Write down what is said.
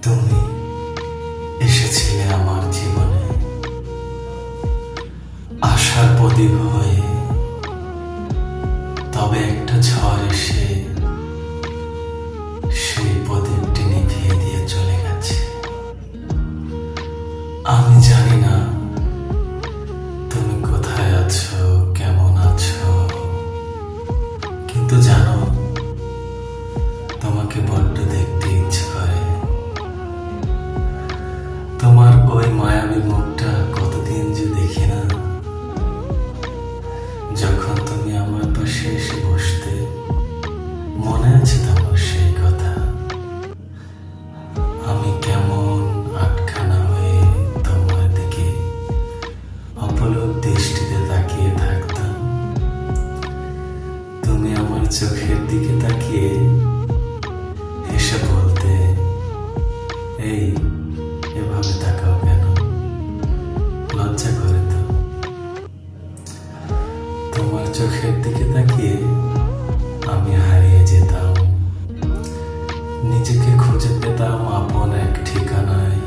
তুমি এসেছিলে আমার জীবনে আশার প্রদীপ হয়ে, তবে একটা ঝড় এসে সেই প্রদীপটি নিভিয়ে দিয়ে চলে গেছে। আমি জানি না তুমি কোথায় আছো, কেমন আছো, কিন্তু জানো তোমাকে বড্ড দেখতে ইচ্ছে করে। তোমার ওই মায়াবী মুখটা কতদিন যে দেখি না। যখন তুমি আমার পাশে এসে বসতে, মনে আছে তোমার সেই কথা? আমি কেমন আটখানা হয়ে তোমার দিকে অপলক দৃষ্টিতে তাকিয়ে থাকতাম। তুমি আমার চোখের দিকে তাকিয়ে হেসে বলতে, এই এভাবে তাকাও কেন, লজ্জা করে তো। তোমার চোখের দিকে তাকিয়ে আমি হারিয়ে যেতাম, নিজেকে খুঁজে পেতাম আপন এক ঠিকানায়।